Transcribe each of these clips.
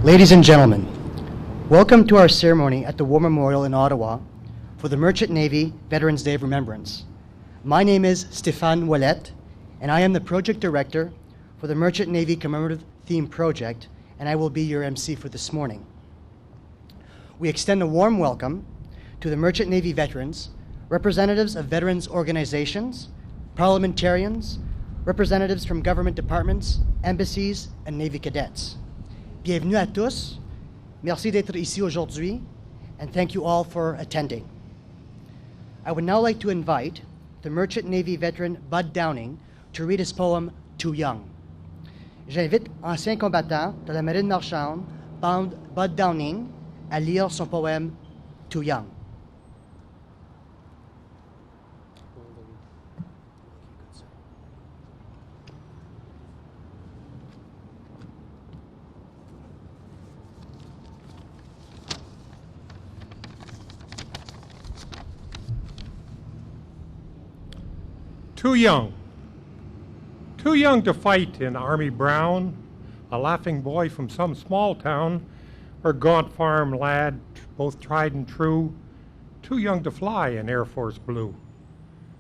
Ladies and gentlemen, welcome to our ceremony at the War Memorial in Ottawa for the Merchant Navy Veterans Day of Remembrance. My name is Stéphane Ouellette, and I am the Project Director for the Merchant Navy Commemorative Theme Project, and I will be your MC for this morning. We extend a warm welcome to the Merchant Navy veterans, representatives of veterans organizations, parliamentarians, representatives from government departments, embassies, and Navy cadets. Bienvenue à tous. Merci d'être ici aujourd'hui, and thank you all for attending. I would now like to invite the Merchant Navy veteran Bud Downing to read his poem, Too Young. J'invite ancien combattant de la marine marchande, Bud Downing, à lire son poème, Too Young. Too young. Too young to fight in Army Brown, a laughing boy from some small town, or gaunt farm lad, both tried and true, too young to fly in Air Force Blue.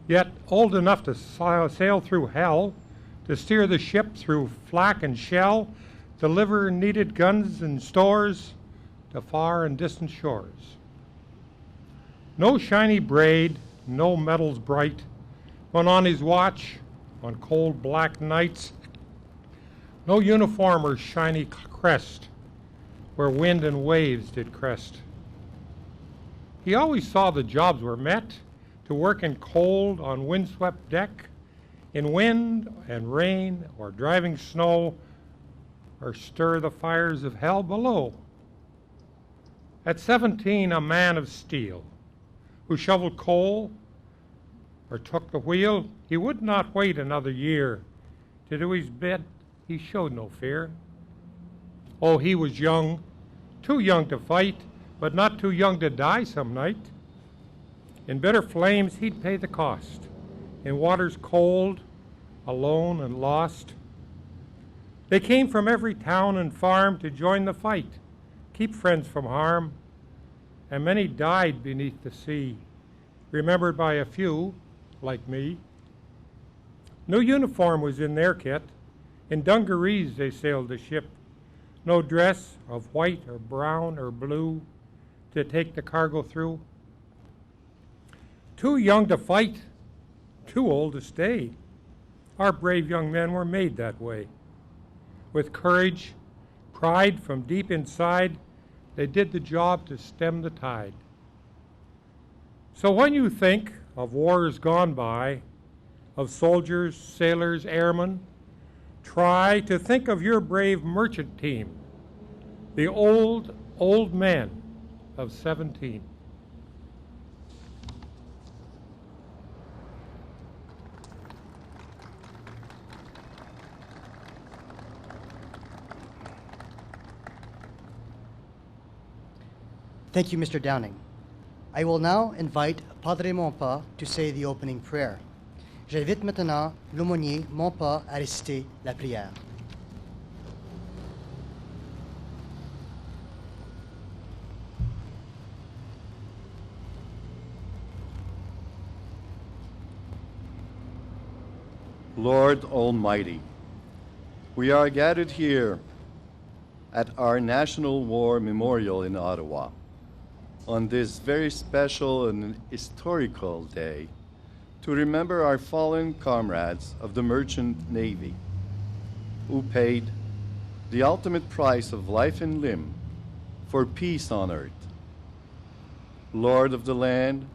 Yet old enough to sail through hell, to steer the ship through flak and shell, deliver needed guns and stores to far and distant shores. No shiny braid, no medals bright, when on his watch, on cold black nights, no uniform or shiny crest, where wind and waves did crest. He always saw the jobs were met, to work in cold on windswept deck, in wind and rain or driving snow, or stir the fires of hell below. At 17, a man of steel, who shoveled coal, or took the wheel, he would not wait another year. To do his bit, he showed no fear. Oh, he was young, too young to fight, but not too young to die some night. In bitter flames, he'd pay the cost. In waters cold, alone and lost. They came from every town and farm to join the fight, keep friends from harm, and many died beneath the sea, remembered by a few, like me. No uniform was in their kit. In dungarees they sailed the ship. No dress of white or brown or blue to take the cargo through. Too young to fight, too old to stay. Our brave young men were made that way. With courage, pride from deep inside, they did the job to stem the tide. So when you think of wars gone by, of soldiers, sailors, airmen, try to think of your brave merchant team, the old, old men of 17. Thank you, Mr. Downing. I will now invite Padre Monpas to say the opening prayer. J'invite maintenant l'aumônier Monpas à réciter la prière. Lord Almighty, we are gathered here at our National War Memorial in Ottawa on this very special and historical day to remember our fallen comrades of the Merchant Navy who paid the ultimate price of life and limb for peace on earth. Lord of the land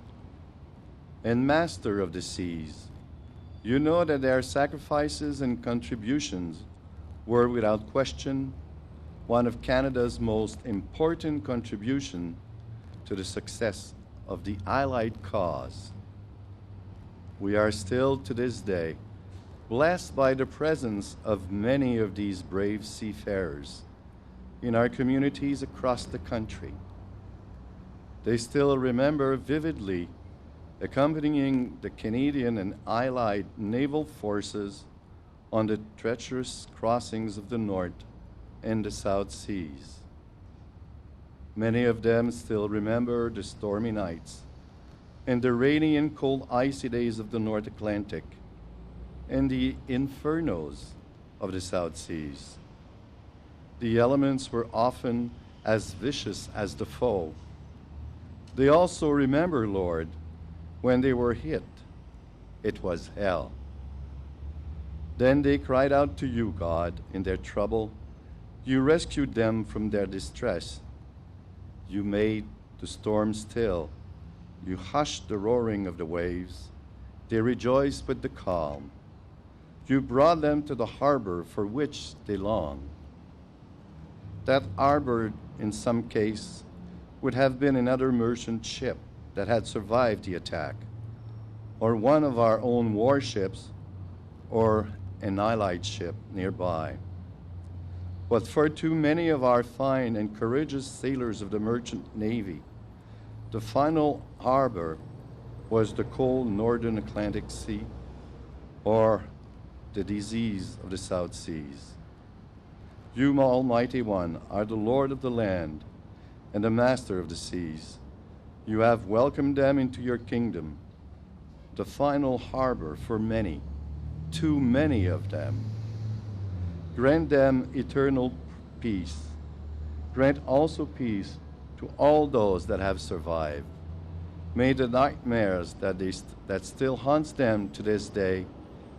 and master of the seas, you know that their sacrifices and contributions were without question one of Canada's most important contributions to the success of the Allied cause. We are still to this day blessed by the presence of many of these brave seafarers in our communities across the country. They still remember vividly accompanying the Canadian and Allied naval forces on the treacherous crossings of the North and the South Seas. Many of them still remember the stormy nights and the rainy and cold icy days of the North Atlantic and the infernos of the South Seas. The elements were often as vicious as the foe. They also remember, Lord, when they were hit, it was hell. Then they cried out to you, God, in their trouble. You rescued them from their distress. You made the storm still. You hushed the roaring of the waves. They rejoiced with the calm. You brought them to the harbor for which they longed. That harbor, in some case, would have been another merchant ship that had survived the attack, or one of our own warships, or an allied ship nearby. But for too many of our fine and courageous sailors of the merchant navy, the final harbor was the cold northern Atlantic Sea, or the disease of the South Seas. You, Almighty One, are the Lord of the land and the Master of the seas. You have welcomed them into your kingdom, the final harbor for many, too many of them. Grant them eternal peace. Grant also peace to all those that have survived. May the nightmares that still haunts them to this day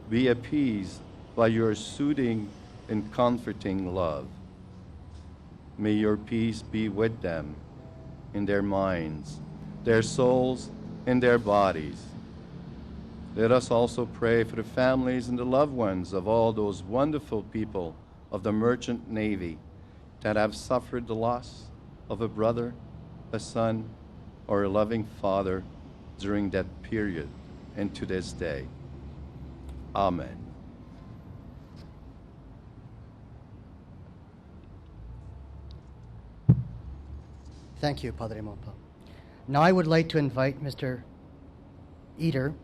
be appeased by your soothing and comforting love. May your peace be with them in their minds, their souls, and their bodies. Let us also pray for the families and the loved ones of all those wonderful people of the merchant navy that have suffered the loss of a brother, a son, or a loving father during that period and to this day. Amen. Thank you, Padre Mopa. Now I would like to invite Mr. Eder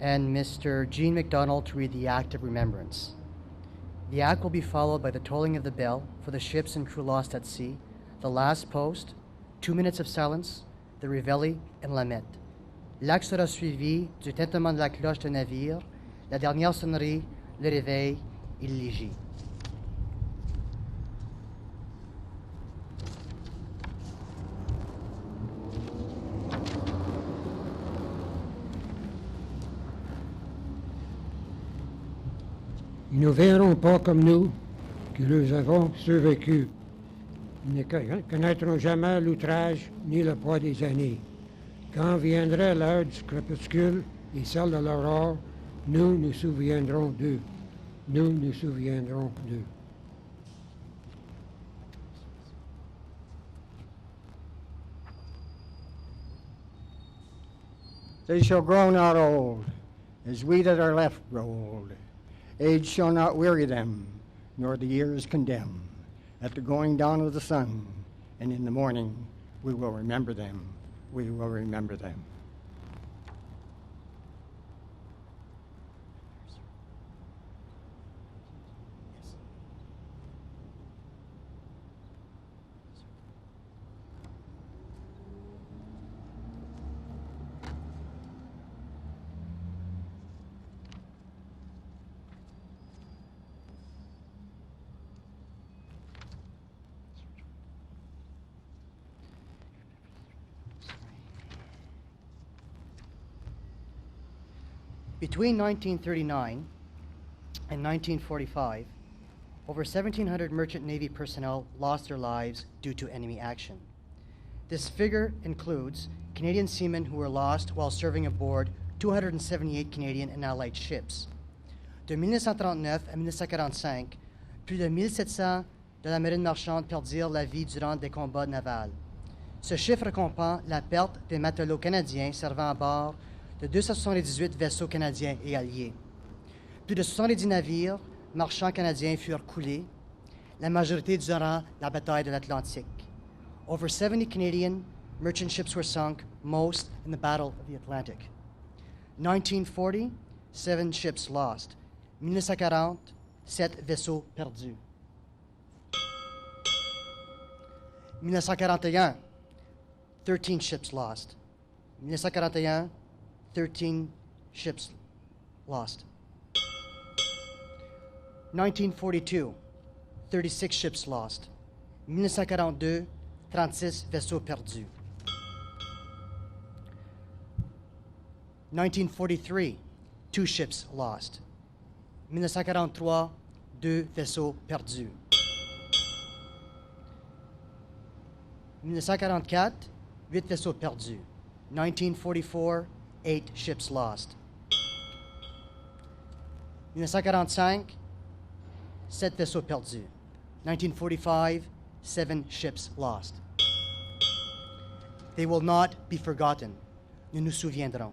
and Mr. Jean McDonald to read the Act of Remembrance. The act will be followed by the tolling of the bell for the ships and crew lost at sea, the last post, 2 minutes of silence, the Réveillé and la Mette. L'acte sera suivi du tintement de la cloche de navire, la dernière sonnerie, le réveil et le léger. Ils ne verront pas comme nous, qui nous avons survécu. Ils ne connaîtront jamais l'outrage ni le poids des années. Quand viendra l'heure du crépuscule et celle de l'aurore, nous nous souviendrons d'eux. Nous nous souviendrons d'eux. They shall grow not old, as we that are left grow old. Age shall not weary them, nor the years condemn. At the going down of the sun, and in the morning, we will remember them. We will remember them. Between 1939 and 1945, over 1,700 merchant Navy personnel lost their lives due to enemy action. This figure includes Canadian seamen who were lost while serving aboard 278 Canadian and Allied ships. De 1939 à 1945, plus de 1,700 de la marine marchande perdirent la vie durant des combats navals. Ce chiffre comprend la perte des matelots canadiens servant à bord de 278 vaisseaux canadiens et alliés. Plus de 70 navires marchands canadiens furent coulés, la majorité durant la bataille de l'Atlantique. Over 70 Canadian merchant ships were sunk, most in the Battle of the Atlantic. 1940, 7 ships lost. 1940, 7 vaisseaux perdus. 1941, 13 ships lost. 1941, 13 ships lost. 1942, 36 ships lost. 1942, 36 vaisseaux perdus. 1943, 2 ships lost. 1943, 2 vaisseaux perdus. 1944, 8 vaisseaux perdus. 1944, 8 ships lost. 1945, 7 vaisseaux perdus. 1945, 7 ships lost. They will not be forgotten. Nous nous souviendrons.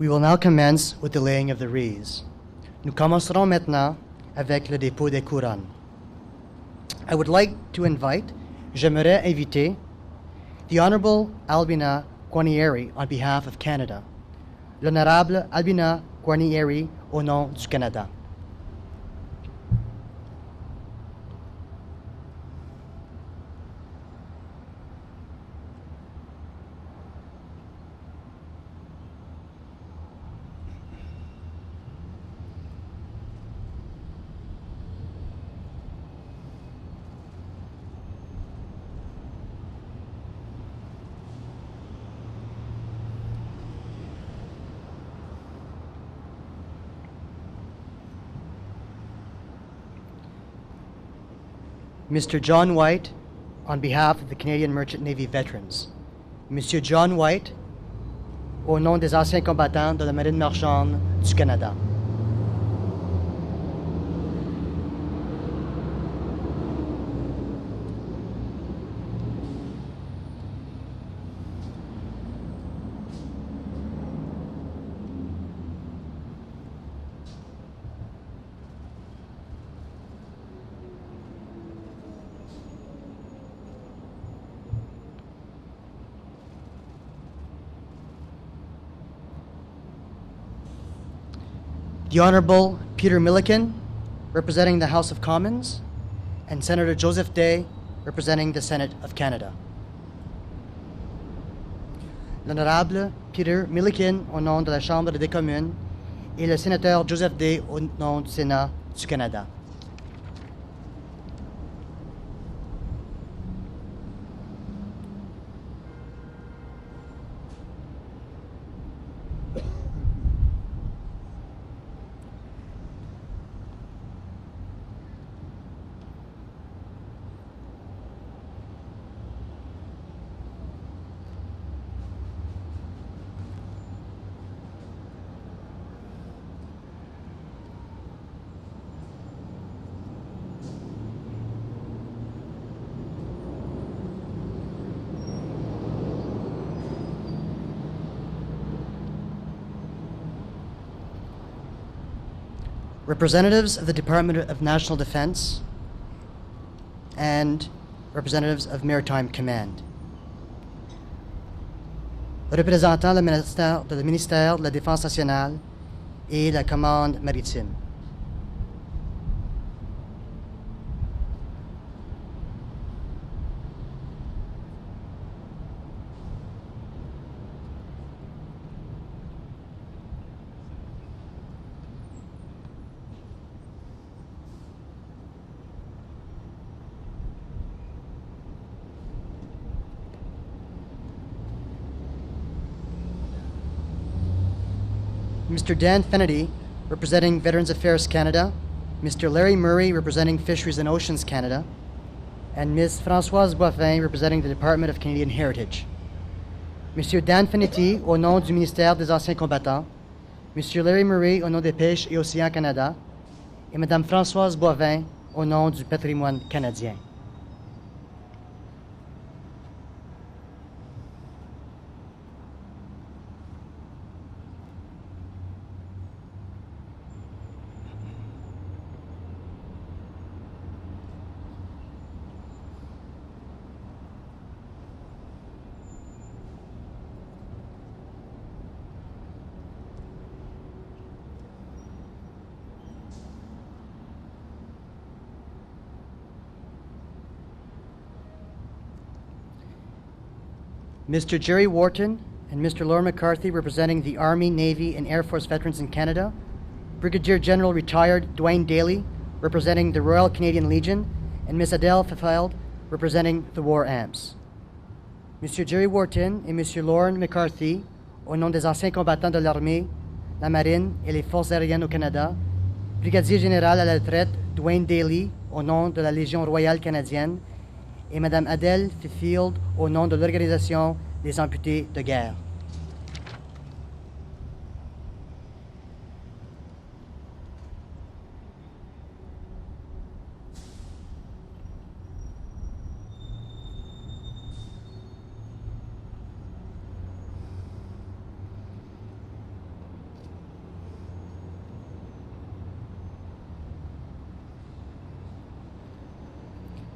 We will now commence with the laying of the wreaths. Nous commencerons maintenant avec le dépôt des couronnes. I would like to invite, j'aimerais inviter, the Honorable Albina Guarnieri on behalf of Canada. L'Honorable Albina Guarnieri au nom du Canada. Mr. John White, on behalf of the Canadian Merchant Navy veterans. Monsieur John White, au nom des anciens combattants de la Marine marchande du Canada. The Honorable Peter Milliken, representing the House of Commons, and Senator Joseph Day, representing the Senate of Canada. L'Honorable Peter Milliken, au nom de la Chambre des communes, et le sénateur Joseph Day, au nom du Sénat du Canada. Representatives of the Department of National Defense and representatives of Maritime Command. Représentant le ministère de la Défense nationale et la Commande maritime. Mr. Dan Fennedy, representing Veterans Affairs Canada, Mr. Larry Murray, representing Fisheries and Oceans Canada, and Ms. Françoise Boivin, representing the Department of Canadian Heritage. Monsieur Dan Fennedy, au nom du ministère des Anciens combattants, Monsieur Larry Murray, au nom des Pêches et Océans Canada, et Madame Françoise Boivin, au nom du patrimoine canadien. Mr. Jerry Wharton and Mr. Laura McCarthy, representing the Army, Navy, and Air Force veterans in Canada, Brigadier General Retired Dwayne Daly, representing the Royal Canadian Legion, and Ms. Adele Fefeld, representing the War Amps. Mr. Jerry Wharton et Mr. Lauren McCarthy, au nom des anciens combattants de l'armée, la marine et les forces aériennes au Canada, Brigadier Général à la retraite Dwayne Daly, au nom de la Légion royale canadienne, et Mme Adele Fifield au nom de l'Organisation des amputés de guerre.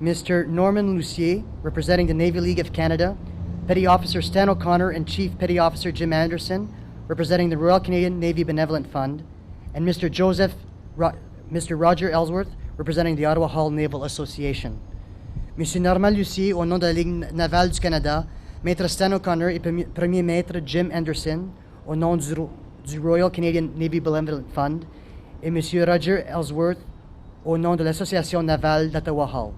Mr. Norman Lucier, representing the Navy League of Canada, Petty Officer Stan O'Connor and Chief Petty Officer Jim Anderson, representing the Royal Canadian Navy Benevolent Fund, and Mr. Roger Ellsworth, representing the Ottawa Hull Naval Association. Monsieur Normand Lucier, au nom de la Ligue navale du Canada, Maître Stan O'Connor et Premier Maître Jim Anderson, au nom du Royal Canadian Navy Benevolent Fund, et Monsieur Roger Ellsworth, au nom de l'Association navale d'Ottawa Hull.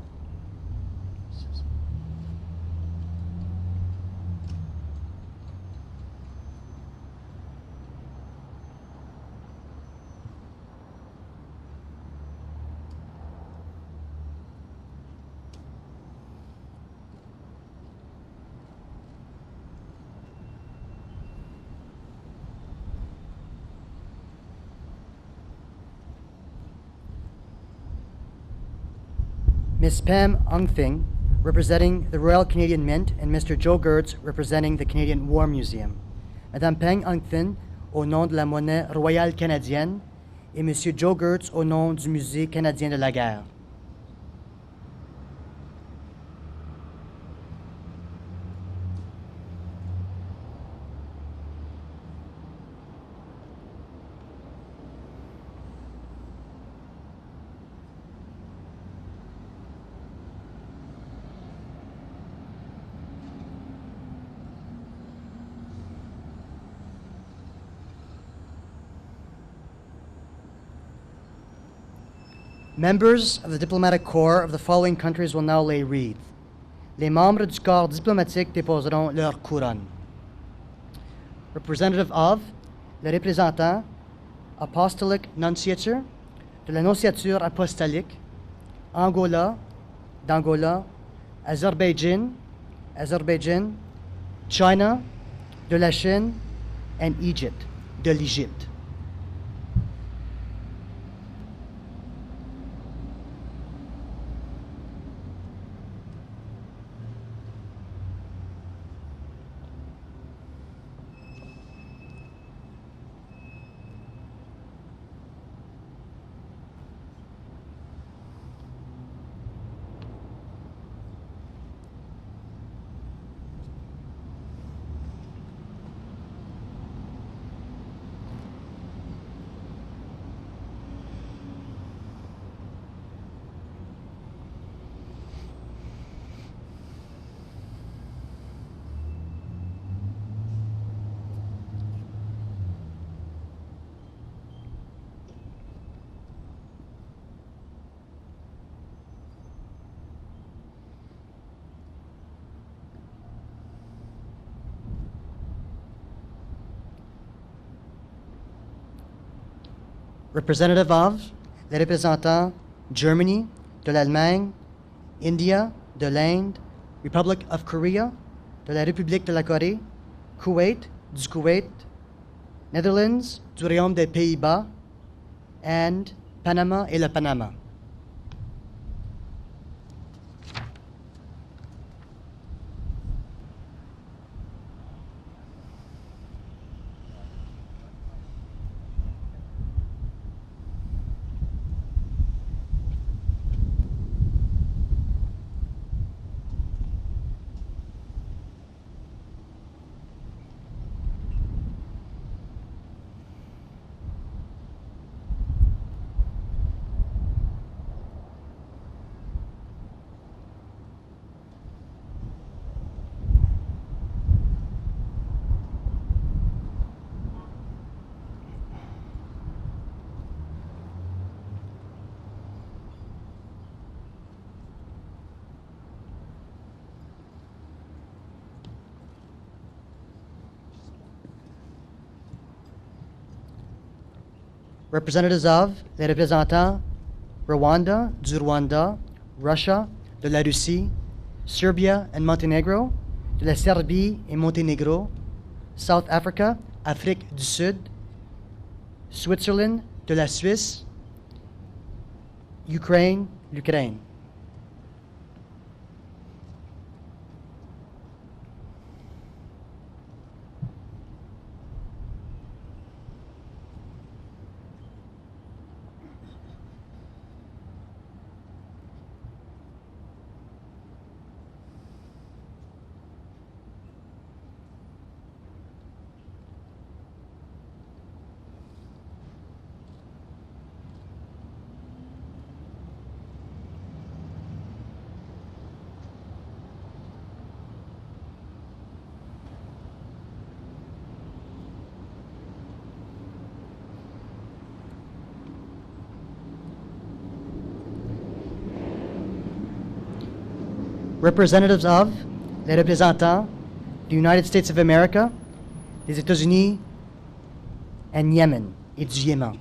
Ms. Pam Ungthing, representing the Royal Canadian Mint, and Mr. Joe Gertz, representing the Canadian War Museum. Madame Pam Ungthing, au nom de la monnaie royale canadienne, et Monsieur Joe Gertz, au nom du Musée canadien de la guerre. Members of the diplomatic corps of the following countries will now lay wreath. Les membres du corps diplomatique déposeront leur couronne. Representative of, le représentant, Apostolic Nunciature, de la Nonciature Apostolique, Angola, d'Angola, Azerbaijan, China, de la Chine, and Egypt, de l'Égypte. Representative of, les représentants Germany, de l'Allemagne, India, de l'Inde, Republic of Korea, de la République de la Corée, Kuwait, du Kuwait, Netherlands, du Royaume des Pays-Bas, and Panama et le Panama. Representatives of, les représentants Rwanda, du Rwanda, Russia, de la Russie, Serbia and Montenegro, de la Serbie et Monténégro, South Africa, Afrique du Sud, Switzerland, de la Suisse, Ukraine, l'Ukraine. representatives of, les représentants du United States of America, des États-Unis, and Yemen, et du Yémen.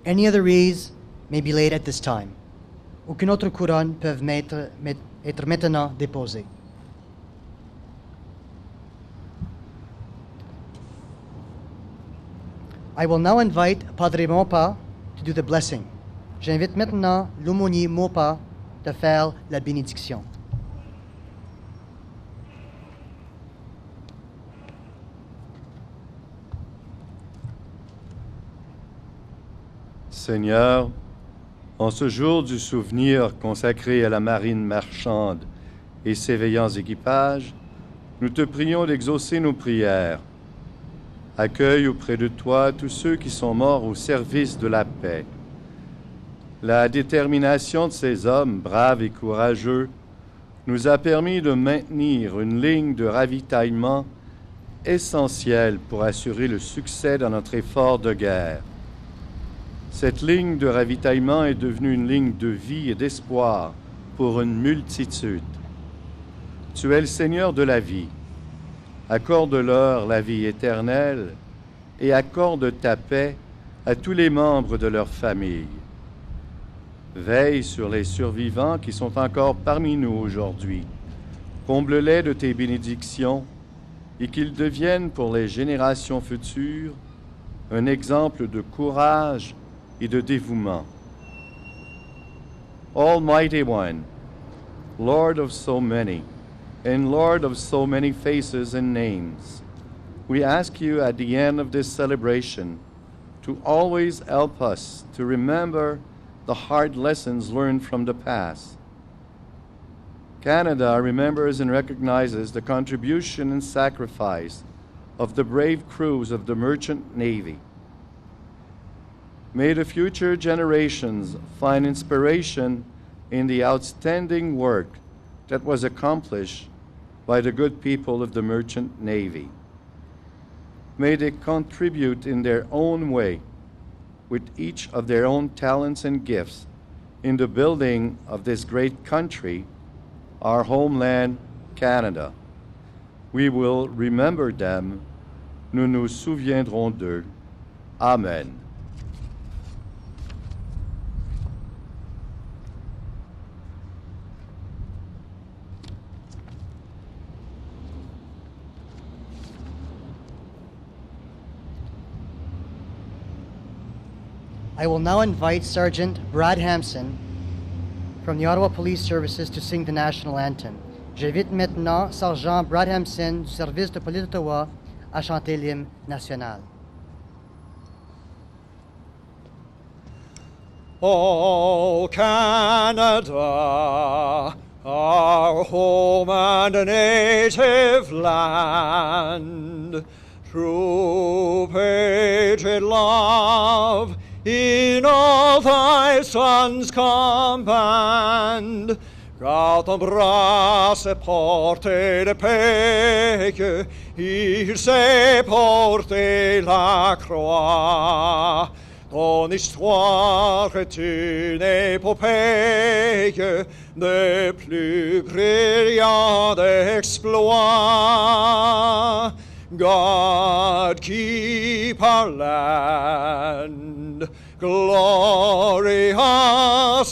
Any other wreaths may be laid at this time. Aucune autre couronne peuvent être maintenant déposées. I will now invite Padre Mopa to do the blessing. J'invite maintenant l'aumônier Mopa de faire la bénédiction. Seigneur, en ce jour du souvenir consacré à la marine marchande et ses veillants équipages, nous te prions d'exaucer nos prières. Accueille auprès de toi tous ceux qui sont morts au service de la paix. La détermination de ces hommes, braves et courageux, nous a permis de maintenir une ligne de ravitaillement essentielle pour assurer le succès dans notre effort de guerre. Cette ligne de ravitaillement est devenue une ligne de vie et d'espoir pour une multitude. Tu es le Seigneur de la vie. Accorde-leur la vie éternelle et accorde ta paix à tous les membres de leur famille. Veille sur les survivants qui sont encore parmi nous aujourd'hui. Comble-les de tes bénédictions et qu'ils deviennent pour les générations futures un exemple de courage et de dévouement. Almighty One, Lord of so many, and Lord of so many faces and names, we ask you at the end of this celebration to always help us to remember the hard lessons learned from the past. Canada remembers and recognizes the contribution and sacrifice of the brave crews of the Merchant Navy. May the future generations find inspiration in the outstanding work that was accomplished by the good people of the Merchant Navy. May they contribute in their own way, with each of their own talents and gifts, in the building of this great country, our homeland, Canada. We will remember them. Nous nous souviendrons d'eux. Amen. I will now invite Sergeant Brad Hampson from the Ottawa Police Services to sing the national anthem. J'invite maintenant Sergent Brad Hampson du service de police d'Ottawa à chanter l'hymne national. O Canada, our home and native land, true patriot love, in all thy sons command. Garde ton bras et porte le pays, il sait porter la croix. Ton histoire est une épopée des plus brillants exploits. God keep our land glorious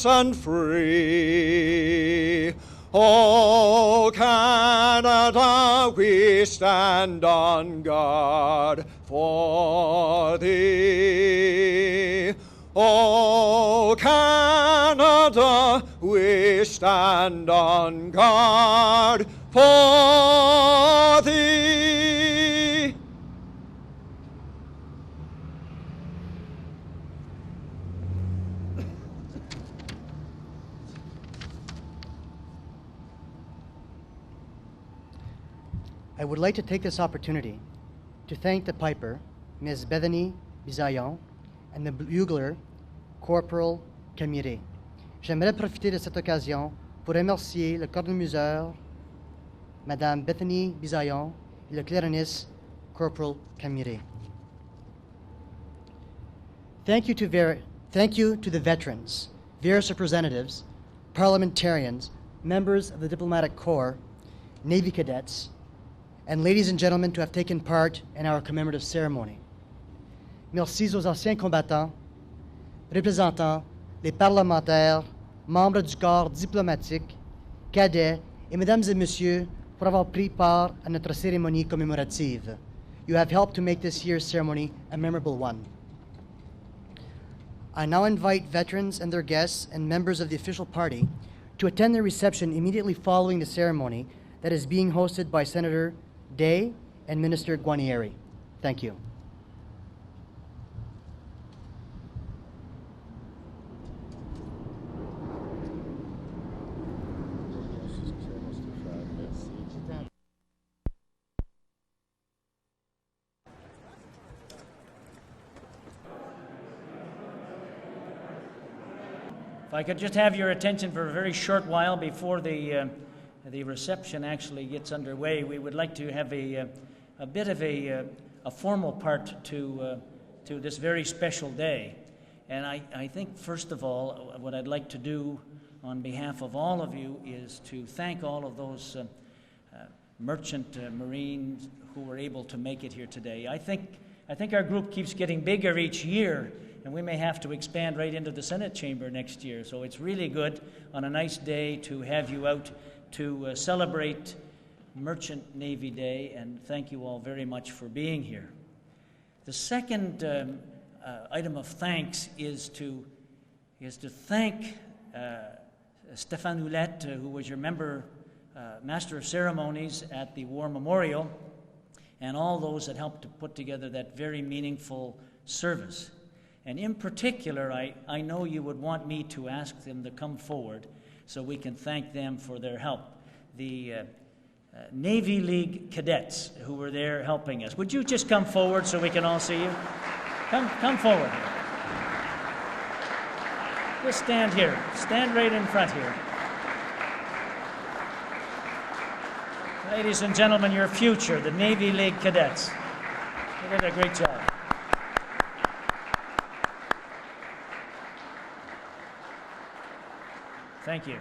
and free. O Canada, we stand on guard for thee. O Canada, we stand on guard for thee. I would like to take this opportunity to thank the piper, Ms. Bethany Bisaillon, and the bugler, Corporal Camire. J'aimerais profiter de cette occasion pour remercier le cornemuseur, Madame Bethany Bisaillon, et le clariniste, Corporal Camire. Thank you to the veterans, various representatives, parliamentarians, members of the diplomatic corps, Navy cadets, and ladies and gentlemen to have taken part in our commemorative ceremony. Merci aux anciens combattants, représentants, les parlementaires, membres du corps diplomatique, cadets et mesdames et messieurs pour avoir pris part à notre cérémonie commémorative. You have helped to make this year's ceremony a memorable one. I now invite veterans and their guests and members of the official party to attend the reception immediately following the ceremony that is being hosted by Senator Day and Minister Guarnieri. Thank you. If I could just have your attention for a very short while before the reception actually gets underway, we would like to have a bit of a formal part to this very special day. And I think, first of all, what I'd like to do on behalf of all of you is to thank all of those merchant Marines who were able to make it here today. I think our group keeps getting bigger each year, and we may have to expand right into the Senate chamber next year. So it's really good on a nice day to have you out to celebrate Merchant Navy Day, and thank you all very much for being here. The second item of thanks is to thank Stéphane Houlette, who was your Master of Ceremonies at the War Memorial, and all those that helped to put together that very meaningful service. And in particular, I know you would want me to ask them to come forward so we can thank them for their help. The Navy League cadets who were there helping us. Would you just come forward so we can all see you? Come forward here. Just stand here. Stand right in front here. Ladies and gentlemen, your future, the Navy League cadets. You did a great job. Thank you.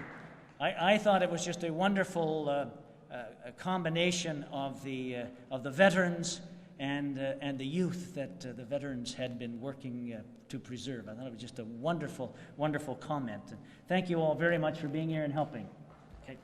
I thought it was just a wonderful a combination of the veterans and the youth that the veterans had been working to preserve. I thought it was just a wonderful, wonderful comment. And thank you all very much for being here and helping. Okay.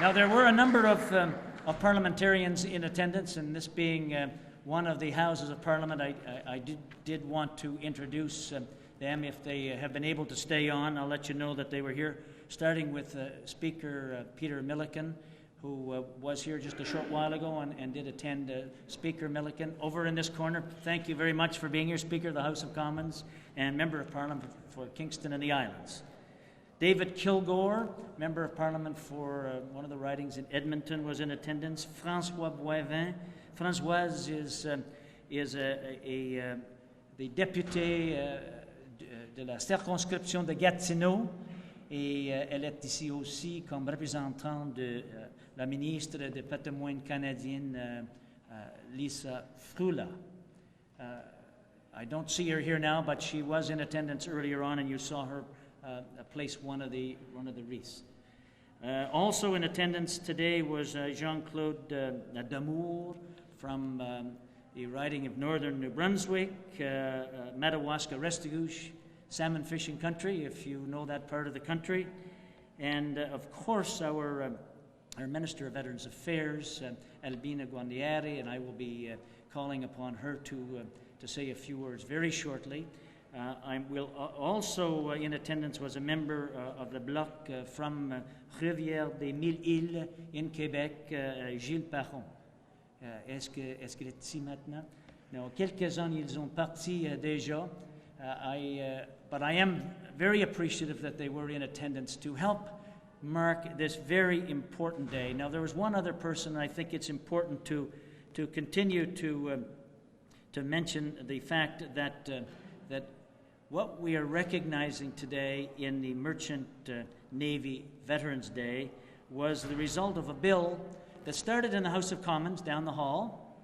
Now, there were a number of parliamentarians in attendance, and this being one of the Houses of Parliament, I did want to introduce them if they have been able to stay on. I'll let you know that they were here, starting with Speaker Peter Milliken, who was here just a short while ago and did attend Speaker Milliken. Over in this corner, thank you very much for being here, Speaker of the House of Commons and Member of Parliament for Kingston and the Islands. David Kilgore, Member of Parliament for one of the ridings in Edmonton, was in attendance. François Boivin. Françoise is the député de la circonscription de Gatineau, et elle est ici aussi comme représentante de la ministre des Patrimoine canadienne, Lisa Frula. I don't see her here now, but she was in attendance earlier on, and you saw her place one of the wreaths. Also in attendance today was Jean-Claude Damour from the riding of northern New Brunswick, Madawaska Restigouche, salmon fishing country, if you know that part of the country. And of course, our our Minister of Veterans Affairs, Albina Guarnieri, and I will be calling upon her to say a few words very shortly. Also in attendance was a member of the bloc from Rivière-des-Mille-Îles in Quebec, Gilles Parron. Est-ce qu'il est ici maintenant? No, quelques-uns, ils ont parti déjà. But I am very appreciative that they were in attendance to help mark this very important day. Now, there was one other person, and I think it's important to continue to mention the fact that what we are recognizing today in the Merchant Navy Veterans Day was the result of a bill that started in the House of Commons down the hall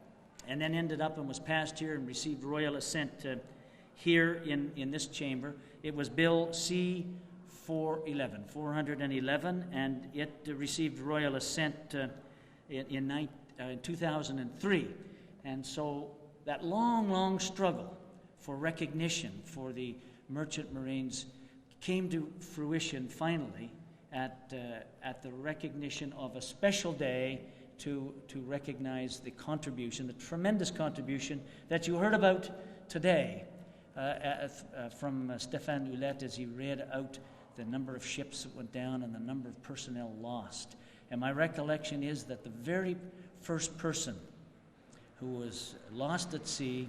and then ended up and was passed here and received royal assent here in this chamber. It was Bill C-411, and it received royal assent in 2003. And so that long struggle for recognition for the Merchant Marines came to fruition finally at the recognition of a special day to recognize the contribution, the tremendous contribution that you heard about today from Stéphane Hulette as he read out the number of ships that went down and the number of personnel lost. And my recollection is that the very first person who was lost at sea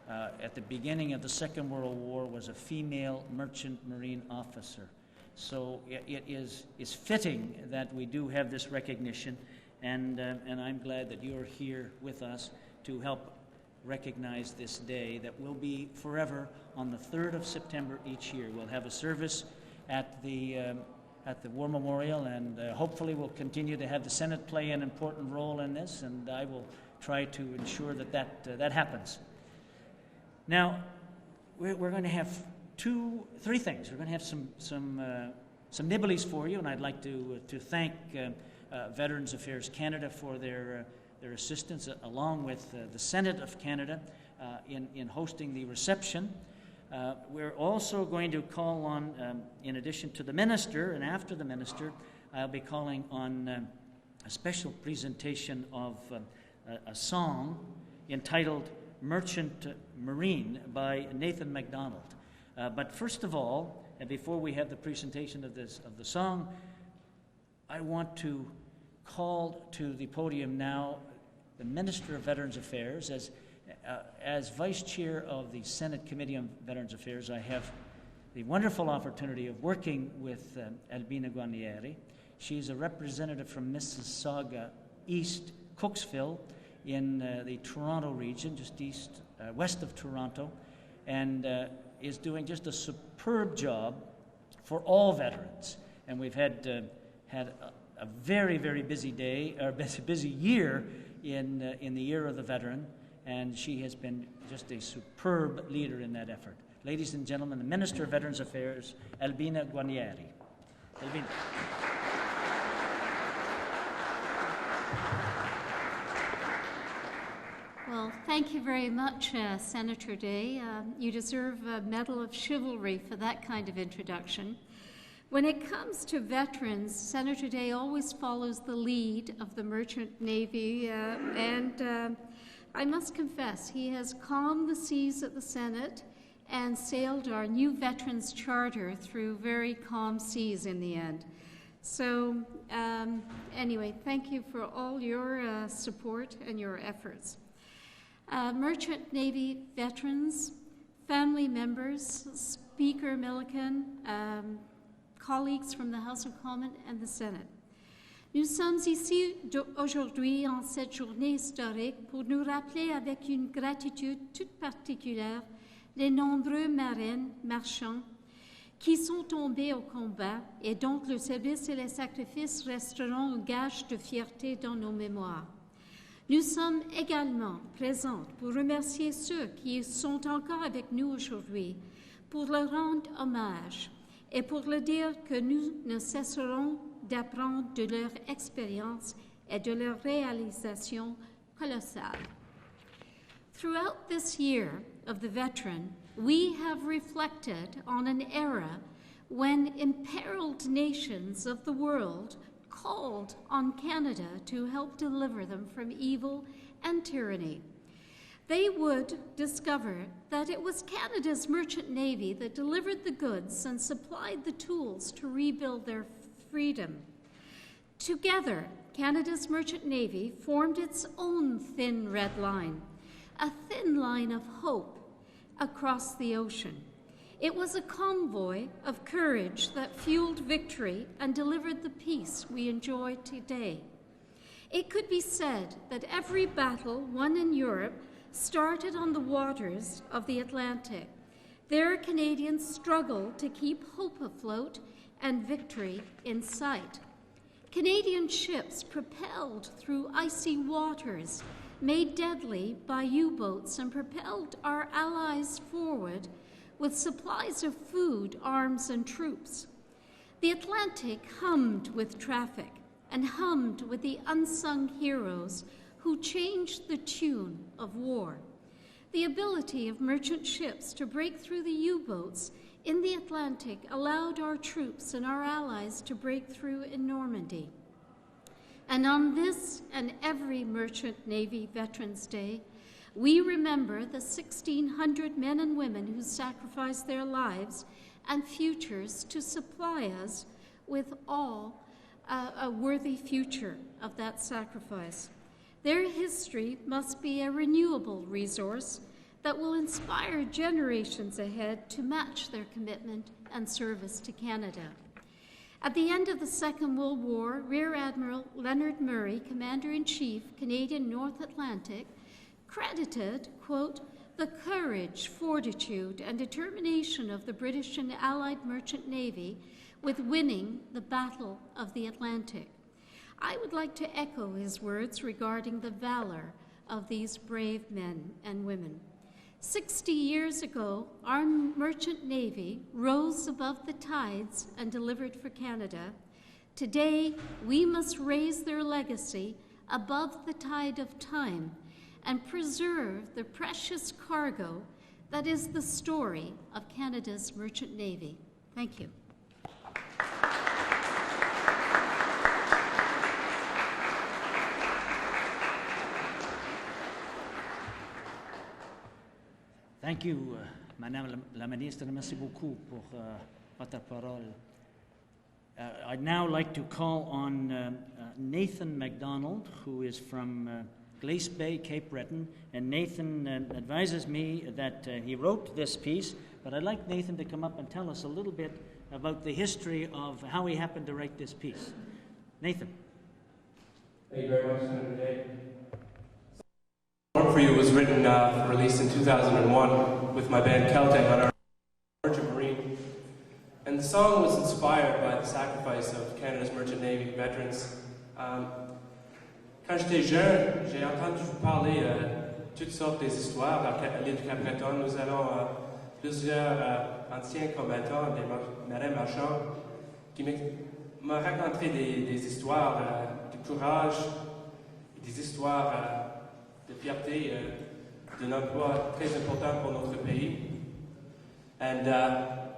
at the beginning of the Second World War was a female merchant marine officer. So it is fitting that we do have this recognition, and I'm glad that you're here with us to help recognize this day that will be forever on the 3rd of September each year. We'll have a service at the War Memorial, and hopefully we'll continue to have the Senate play an important role in this, and I will try to ensure that happens. Now, we're going to have three things. We're going to have some nibblies for you, and I'd like to thank Veterans Affairs Canada for their assistance, along with the Senate of Canada in hosting the reception. We're also going to call on, in addition to the minister, and after the minister, I'll be calling on a special presentation of a song entitled Merchant Marine by Nathan MacDonald. But first of all, and before we have the presentation of the song, I want to call to the podium now the Minister of Veterans Affairs. As Vice Chair of the Senate Committee on Veterans Affairs, I have the wonderful opportunity of working with Albina Guarnieri. She's a representative from Mississauga East, Cooksville, in the Toronto region, just west of Toronto, and is doing just a superb job for all veterans. And we've had a very, very busy day, or busy year in the Year of the Veteran, and she has been just a superb leader in that effort. Ladies and gentlemen, the Minister of Veterans Affairs, Albina Guarnieri. Albina. Well, thank you very much, Senator Day. You deserve a Medal of Chivalry for that kind of introduction. When it comes to veterans, Senator Day always follows the lead of the Merchant Navy, and I must confess, he has calmed the seas at the Senate and sailed our new Veterans Charter through very calm seas in the end. So anyway, thank you for all your support and your efforts. Merchant Navy veterans, family members, Speaker Milliken, colleagues from the House of Commons and the Senate. Nous sommes ici aujourd'hui en cette journée historique pour nous rappeler avec une gratitude toute particulière les nombreux marins, marchands qui sont tombés au combat et dont le service et les sacrifices resteront un gage de fierté dans nos mémoires. Nous sommes également présents pour remercier ceux qui sont encore avec nous aujourd'hui, pour leur rendre hommage et pour leur dire que nous ne cesserons d'apprendre de leur expérience et de leur réalisation colossale. Throughout this year of the veteran, we have reflected on an era when imperiled nations of the world called on Canada to help deliver them from evil and tyranny. They would discover that it was Canada's merchant navy that delivered the goods and supplied the tools to rebuild their freedom. Together, Canada's merchant navy formed its own thin red line, a thin line of hope across the ocean. It was a convoy of courage that fueled victory and delivered the peace we enjoy today. It could be said that every battle won in Europe started on the waters of the Atlantic. There, Canadians struggled to keep hope afloat and victory in sight. Canadian ships propelled through icy waters, made deadly by U-boats, and propelled our allies forward with supplies of food, arms, and troops. The Atlantic hummed with traffic and hummed with the unsung heroes who changed the tune of war. The ability of merchant ships to break through the U-boats in the Atlantic allowed our troops and our allies to break through in Normandy. And on this and every Merchant Navy Veterans Day, we remember the 1,600 men and women who sacrificed their lives and futures to supply us with a worthy future of that sacrifice. Their history must be a renewable resource that will inspire generations ahead to match their commitment and service to Canada. At the end of the Second World War, Rear Admiral Leonard Murray, Commander-in-Chief, Canadian North Atlantic, credited, quote, the courage, fortitude, and determination of the British and Allied Merchant Navy with winning the Battle of the Atlantic. I would like to echo his words regarding the valor of these brave men and women. 60 years ago, our merchant navy rose above the tides and delivered for Canada. Today, we must raise their legacy above the tide of time and preserve the precious cargo that is the story of Canada's merchant navy. Thank you. Thank you, Madame la Ministre. Merci beaucoup pour votre parole. I'd now like to call on Nathan MacDonald, who is from Glace Bay, Cape Breton. And Nathan advises me that he wrote this piece, but I'd like Nathan to come up and tell us a little bit about the history of how he happened to write this piece. Nathan. Thank you very much, Senator Day. For You was written for release in 2001 with my band Celtic on our Merchant Marine. And the song was inspired by the sacrifice of Canada's Merchant Navy veterans. Quand j'étais jeune, j'ai entendu parler toutes sortes des histoires à l'île du Cap-Breton. Nous avons plusieurs anciens combattants, des marins marchands, qui m'ont raconté des histoires de courage, des histoires de fierté, d'un emploi très important pour notre pays. And a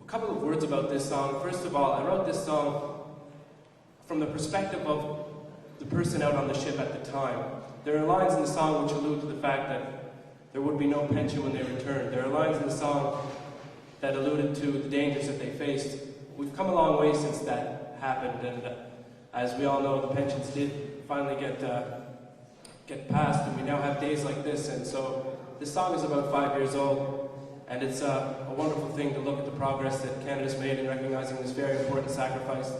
couple of words about this song. First of all, I wrote this song from the perspective of the person out on the ship at the time. There are lines in the song which allude to the fact that there would be no pension when they returned. There are lines in the song that alluded to the dangers that they faced. We've come a long way since that happened, and as we all know, the pensions did finally get passed, and we now have days like this. And so this song is about 5 years old, and it's a wonderful thing to look at the progress that Canada's made in recognizing this very important sacrifice.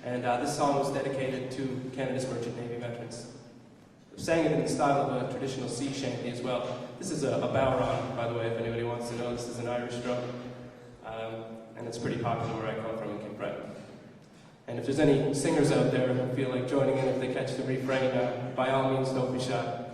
And this song was dedicated to Canada's Merchant Navy veterans. I sang it in the style of a traditional sea shanty as well. This is a bowron, by the way, if anybody wants to know. This is an Irish drum, and it's pretty popular where I come from in Cape Breton. And if there's any singers out there who feel like joining in if they catch the refrain, by all means, don't be shy.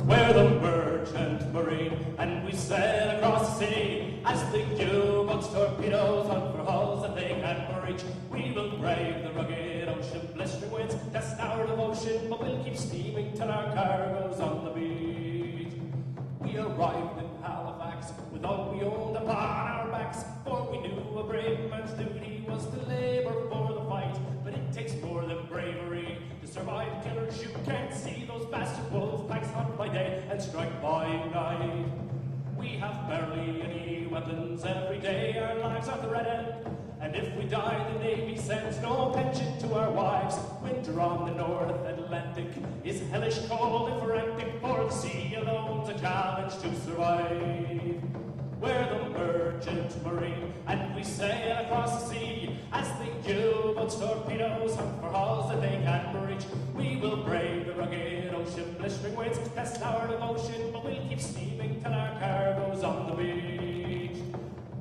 We're the merchant marine, and we sail across the sea. As the U-boats torpedoes hunt for hulls that they can't reach, we will brave the rugged ocean, blistering winds, test our devotion, but we'll keep steaming till our cargo's on the beach. We arrived in Halifax flags, with all we owned upon our backs. For we knew a brave man's duty was to labor for the fight. But it takes more than bravery to survive killers you can't see. Those bastard wolf packs hunt by day and strike by night. We have barely any weapons every day, our lives are the red end. And if we die, the Navy sends no pension to our wives. Winter on the North Atlantic is hellish cold and frantic, for the sea alone's a challenge to survive. We're the merchant marine, and we sail across the sea as the U-boats, torpedoes hunt for hulls that they can reach. We will brave the rugged ocean, blistering winds test our devotion, but we'll keep steaming till our cargo's on the beach.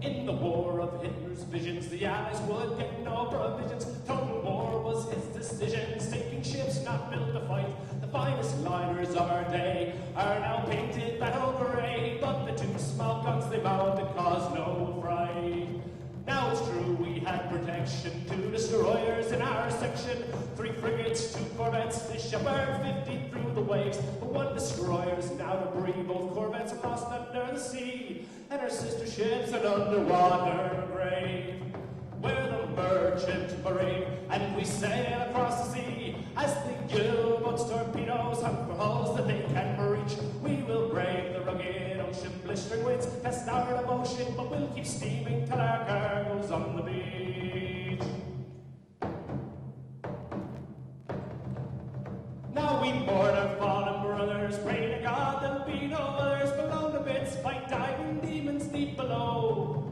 In the war of Hitler's visions, the Allies would get no provisions. Total war was his decision, sinking ships not built to fight. The finest liners of our day are now painted battle gray, but the two small guns they mounted caused no fright. Now it's true we had protection, 2 destroyers in our section, 3 frigates, 2 corvettes, the Shepherd 50 through the waves. But 1 destroyer is now debris, both corvettes are lost under the sea, and our sister ships an underwater grave. We're the merchant marine, and we sail across the sea as the U-boats, torpedoes hunt for hulls that they can reach. We will brave the rugged ocean, blistering winds test our devotion, but we'll keep steaming till our cargo's on the beach. Now we mourn our fallen brothers, pray to God there'll be no others. Below the bits fight diving demons deep below.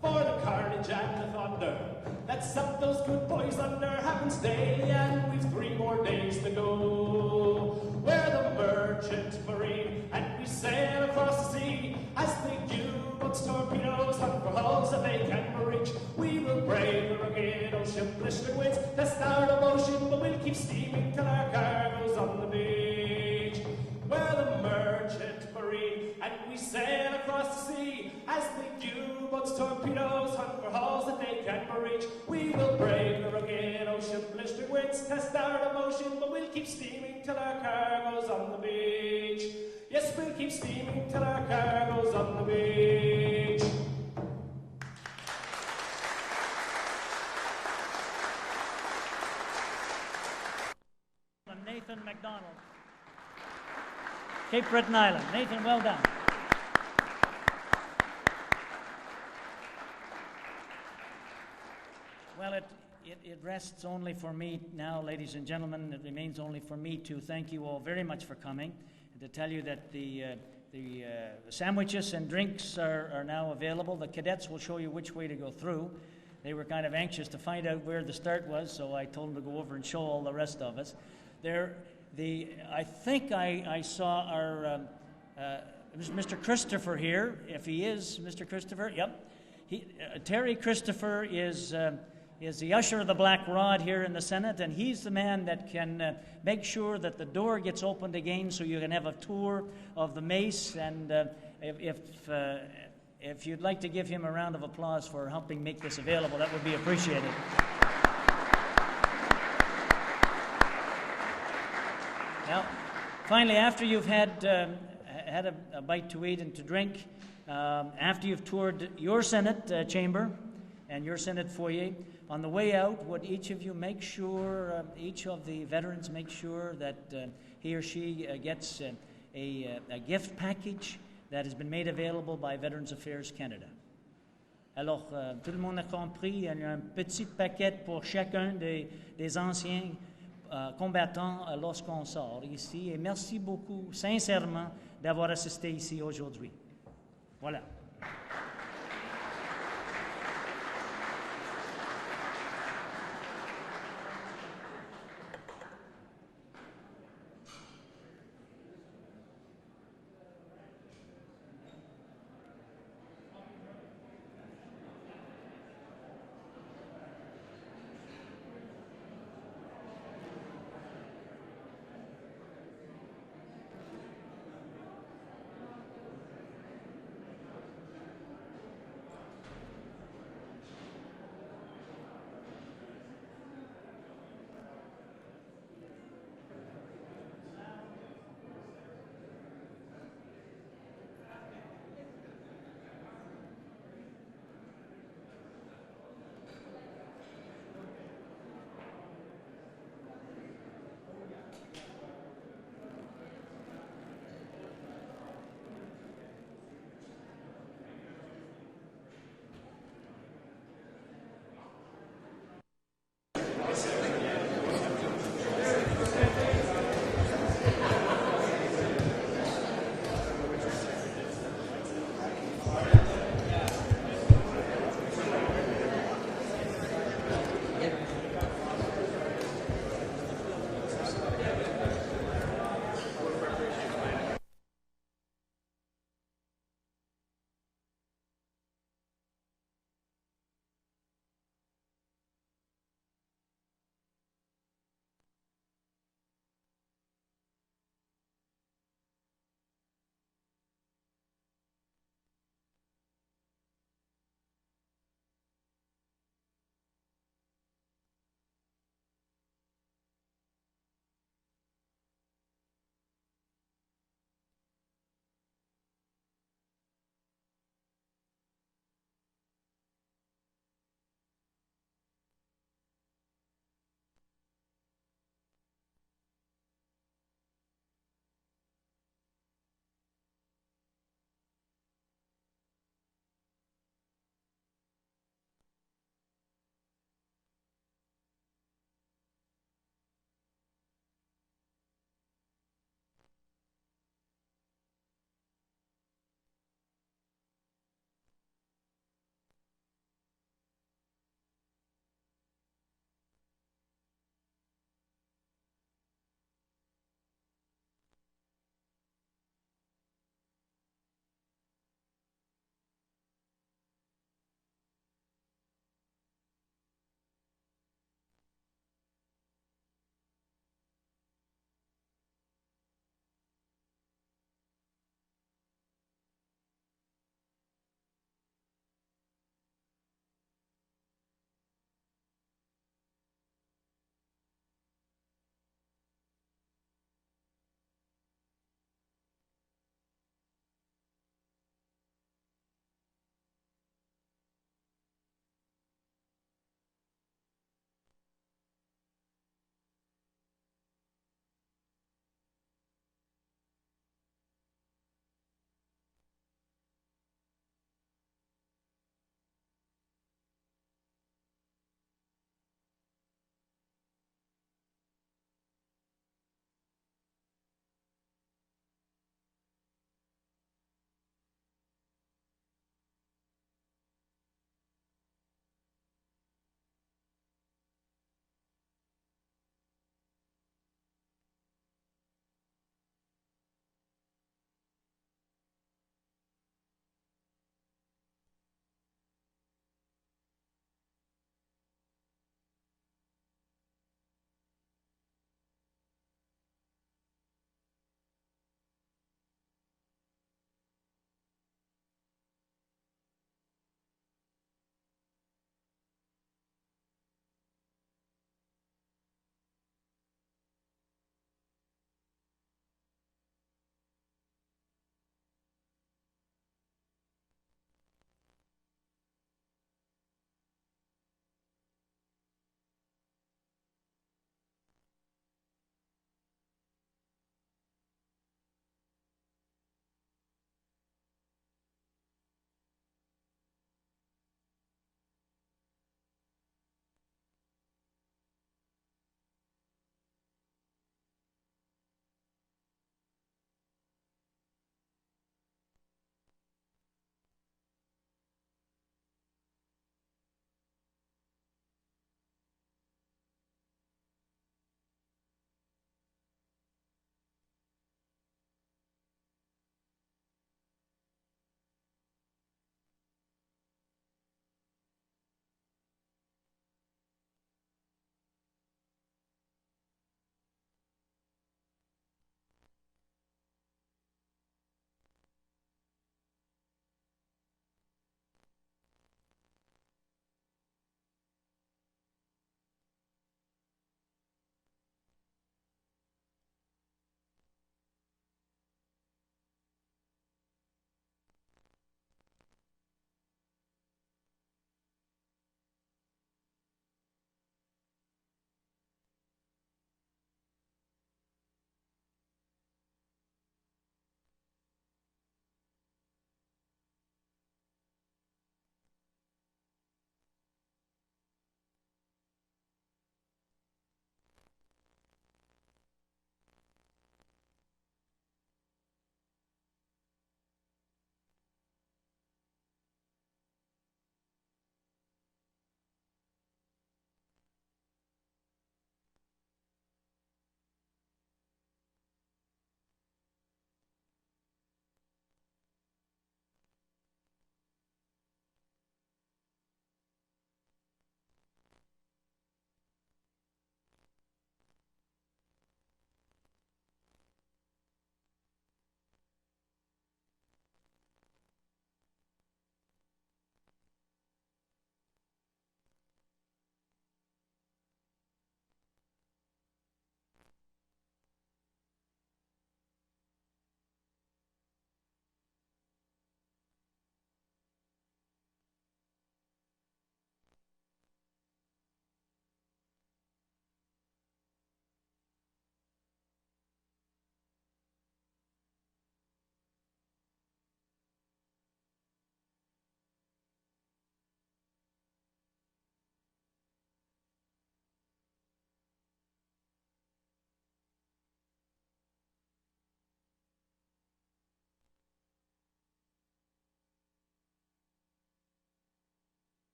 For the carnage and the thunder that suck those good boys under happens daily, and we've 3 more days to go. We're the merchant marine, and we sail across the sea as the U-boats, torpedoes hunt for hulls that they can reach. We will brave the rugged ocean, blistering winds test our devotion, but we'll keep steaming till our cargo's on the beach. We're the merchant marine, and we sail across the sea as the U-boats, torpedoes hunt for hulls that they can reach. We will brave the rugged ocean, blistering winds test our devotion, but we'll keep steaming till our cargo's on the beach. Yes, we'll keep steaming till our cargo's on the beach. Nathan MacDonald, Cape Breton Island. Nathan, well done. Well, it rests only for me now, ladies and gentlemen. It remains only for me to thank you all very much for coming, and to tell you that the sandwiches and drinks are now available. The cadets will show you which way to go through. They were kind of anxious to find out where the start was, so I told them to go over and show all the rest of us. I think I saw our Mr. Christopher here. If he is Mr. Christopher, yep. Terry Christopher is the usher of the Black Rod here in the Senate, and he's the man that can make sure that the door gets opened again so you can have a tour of the mace. And if you'd like to give him a round of applause for helping make this available, that would be appreciated. Now, finally, after you've had a bite to eat and to drink, after you've toured your Senate chamber and your Senate foyer, on the way out, would each of you make sure, each of the veterans make sure that he or she gets a gift package that has been made available by Veterans Affairs Canada? Alors, tout le monde a compris, il y a un petit paquet pour chacun des anciens combattants lorsqu'on sort ici. Et merci beaucoup, sincèrement, d'avoir assisté ici aujourd'hui. Voilà.